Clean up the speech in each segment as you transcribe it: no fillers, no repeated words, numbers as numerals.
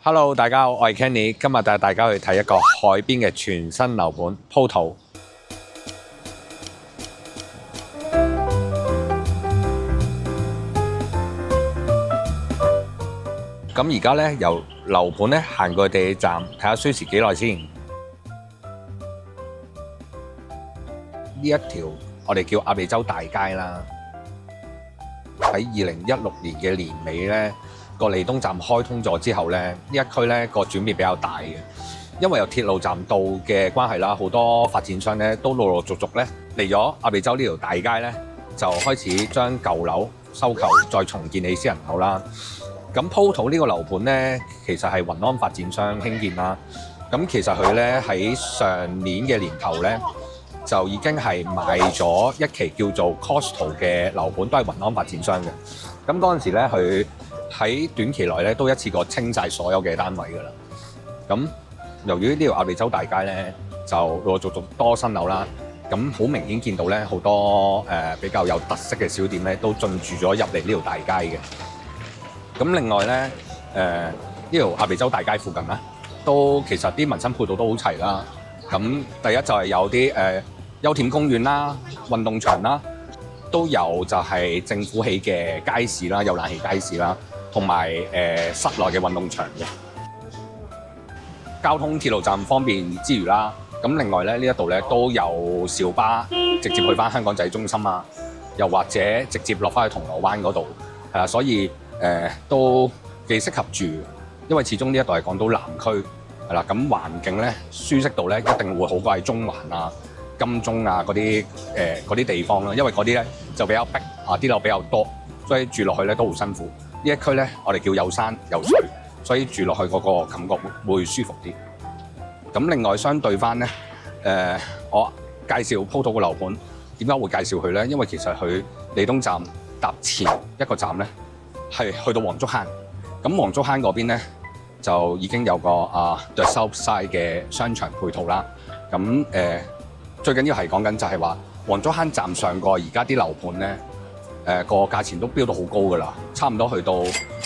Hello， 大家好，我係 Kenny， 今日帶大家去睇一個海邊嘅全新樓盤鋪頭。咁而家咧由樓盤咧行過地鐵站，睇下需時幾耐先。呢一條我哋叫鴨脷洲大街啦。喺2016年嘅年尾咧，個利東站開通咗之後咧，呢一區咧個轉變比較大嘅，因為有鐵路站道嘅關係啦，好多發展商咧都陸陸續續咧嚟咗鴨脷洲呢條大街咧，就開始將舊樓收購，再重建起私人樓啦。咁鋪頭呢個樓盤咧，其實係雲安發展商興建啦。咁其實佢咧喺上年嘅年頭咧，就已經係賣咗一期叫做 Costco 嘅樓盤，都係雲安發展商嘅。咁嗰陣時咧，佢喺短期內咧都一次過清晒所有嘅單位㗎啦。咁由於呢條鴨脷洲大街咧，就陸陸續續多新樓啦。咁好明顯見到咧，好多比較有特色嘅小店咧，都進駐咗入嚟呢條大街嘅。咁另外咧，呢條鴨脷洲大街附近咧，都其實啲民生配套都好齊啦。咁第一就係有啲休憩公園啦、運動場啦，都有就係政府起嘅街市啦，有冷氣街市啦，同埋室內嘅運動場嘅。交通鐵路站方便之餘啦，咁另外咧呢一度咧都有小巴直接去翻香港仔中心啊，又或者直接落翻去銅鑼灣嗰度，係啦，所以都幾適合住，因為始終呢一度係港島南區，係啦，咁環境咧舒適度咧一定會好過喺中環啊、金鐘啊嗰啲地方啦，因為嗰啲咧就比較逼啊，啲樓比較多，所以住落去咧都好辛苦。呢一區咧我哋叫有山有水，所以住落去嗰個感覺會舒服啲。咁另外相對翻咧，我介紹鋪頭個樓盤點解會介紹佢咧？因為其實佢利東站搭前一個站咧，係去到黃竹坑，咁黃竹坑嗰邊咧就已經有個The South Side 嘅商場配套啦。咁最緊要係講緊就係話黃竹坑站上個而家啲樓盤咧，個價錢都飆到好高㗎啦，差唔多去到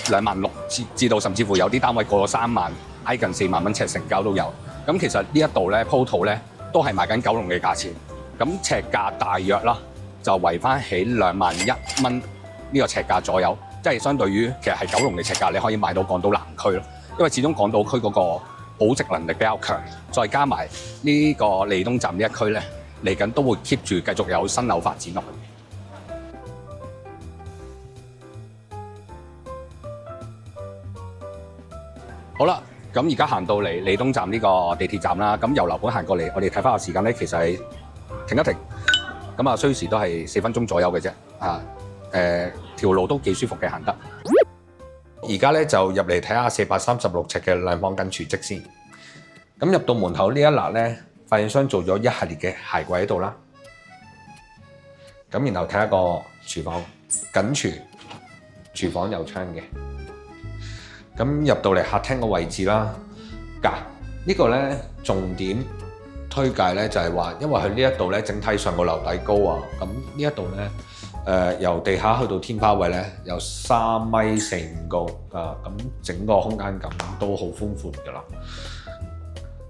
26000至到甚至乎有啲單位過咗3萬，挨近4萬蚊尺成交都有。咁其實呢一度咧鋪頭咧都係賣緊九龍嘅價錢，咁尺價大約啦就圍翻起21000蚊呢個尺價左右。即係相對於其實係九龍嘅尺價，你可以買到港島南區咯。因為始終港島區嗰個保值能力比較強，再加埋呢個利東站呢一區咧，嚟緊都會 keep 住繼續有新樓發展落去。好啦，咁而家行到嚟利東站呢個地鐵站啦，咁由樓盤行過嚟，我哋睇翻個時間咧，其實係停一停，咁啊需時都係4分鐘左右嘅啫，條路都幾舒服嘅行得。而家咧就入嚟睇下436尺嘅兩房跟廚積先。咁入到門口呢一欄咧，發展商做咗一系列嘅鞋櫃喺度啦。咁然後睇下個廚房，緊廚，廚房有窗嘅。咁入到嚟客廳個位置啦，呢個咧重點推介咧就係話，因為佢呢一度咧整體上個樓底高啊，咁呢一度咧。由地下去到天花位咧，有3.4米5高咁整個空間感都好豐闊㗎啦。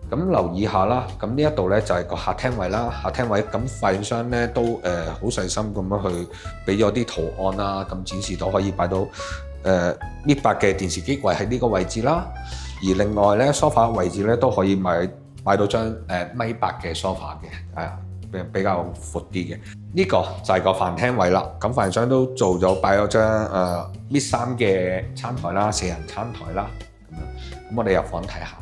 咁留意下啦，咁呢一度咧就係個客廳位啦，客廳位咁發展商咧都好細心咁樣去俾咗啲圖案啦，咁展示到可以擺到搣白嘅電視機櫃喺呢個位置啦。而另外咧 sofa 位置咧都可以擺到張1.8米嘅 sofa 嘅，比較闊啲嘅。呢個就係個飯廳位啦，咁發展商都做咗擺咗張搣衫嘅餐台啦，4人餐台啦，咁我哋入房睇下。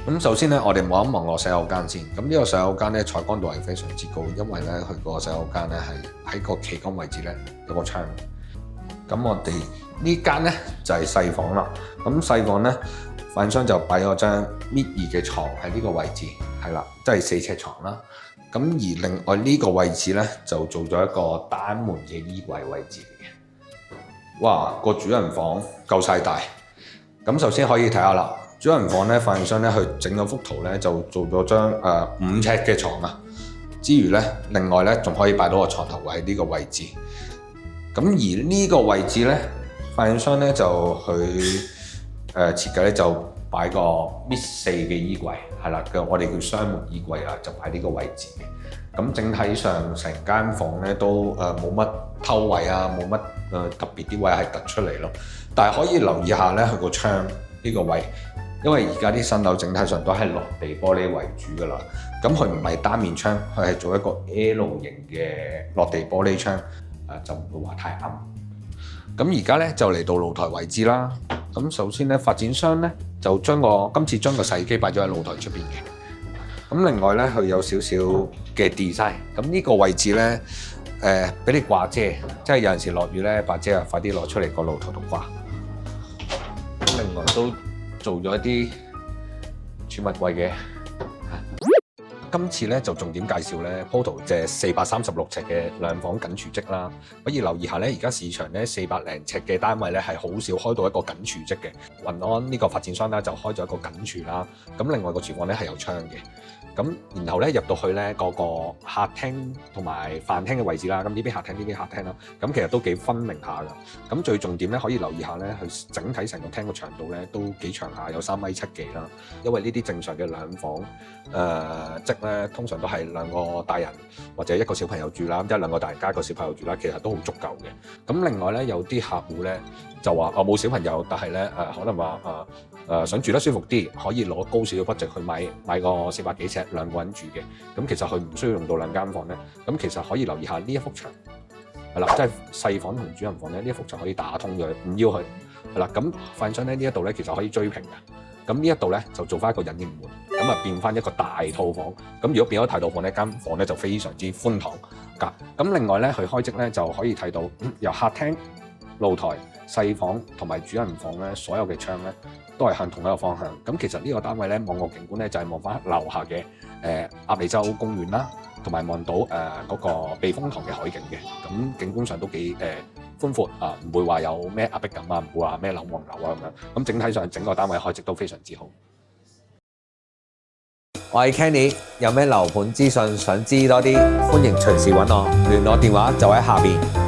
咁首先咧，我哋望一望個洗手間先。咁呢個洗手間咧採光度係非常之高，因為咧佢個洗手間咧係喺個旗杆位置咧有個窗。咁我哋呢間咧就係細房啦。咁細房咧，發展商就擺咗張搣2嘅床喺呢個位置，係啦，即係4尺床啦。咁而另外呢個位置咧就做咗一個單門嘅衣櫃位置嚟嘅。哇，個主人房夠晒大。咁首先可以睇下啦，主人房咧發展商咧去整咗幅圖咧就做咗張5尺嘅床啊。之餘咧，另外咧仲可以擺到個床頭位喺呢個位置。咁而呢個位置咧，發展商咧就去設計咧就擺個 Mid4嘅衣櫃，係啦，我哋叫雙門衣櫃啊，就擺呢個位置嘅。咁整體上成間房咧都冇乜偷位啊，冇乜特別啲位係突出嚟咯。但係可以留意下咧，佢個窗呢個位，因為而家啲新樓整體上都係落地玻璃為主㗎啦。咁佢唔係單面窗，佢係做一個 L 型嘅落地玻璃窗，就唔會話太暗。咁而家咧就嚟到露台位置啦。咁首先咧，發展商咧就今次將個洗衣機擺咗喺露台出邊嘅。咁另外咧，佢有少少嘅 design。咁呢個位置咧，俾你掛遮，即係有陣時落雨咧，把遮啊快啲攞出嚟個露台度掛。咁另外都做咗一啲儲物櫃嘅。今次咧就重點介紹咧 Portal 隻436尺嘅兩房緊廚積啦，可以留意下咧，而家市場咧400零尺嘅單位咧係好少開到一個緊廚積嘅。雲安呢個發展商咧就開咗一個緊廚啦，咁另外個廚房咧係有窗嘅。咁然後咧入到去咧個客廳同埋飯廳嘅位置啦，咁呢邊客廳呢邊客廳啦，咁其實都幾分明下㗎。咁最重點咧可以留意下咧，佢整體成個廳個長度咧都幾長下，有3米7幾啦。因為呢啲正常嘅兩房積咧，通常都係2個大人或者1個小朋友住啦，即係2個大人加1個小朋友住啦，其實都好足夠嘅。咁另外咧有啲客戶咧就話冇小朋友，但係咧可能話想住得舒服啲，可以攞高少少 budget去買個400幾尺2個人住嘅。咁其實佢唔需要用到2間房咧。咁其實可以留意下呢一幅牆係啦，即係細房同主人房咧，呢一幅牆可以打通咗，唔要佢係啦。咁發展商咧呢一度咧其實可以追平嘅。咁呢一度咧就做翻一個隱形門，咁變翻一個大套房。咁如果變咗大套房呢間房咧就非常之寬敞㗎。咁另外咧佢開則咧就可以睇到由客廳、露台、細房同埋主人房咧，所有嘅窗咧都係向同一個方向。咁其實呢個單位咧望個景觀咧就係望翻樓下嘅鴨脷洲公園啦，同埋望到嗰個避風塘嘅海景嘅。咁景觀上都幾寬闊啊，唔會話有咩壓迫感啊，唔會話咩樓望樓啊咁樣。咁整體上整個單位開則都非常之好。我係 Kenny，有咩樓盤資訊想知多啲，歡迎隨時揾我，聯絡電話就喺下邊。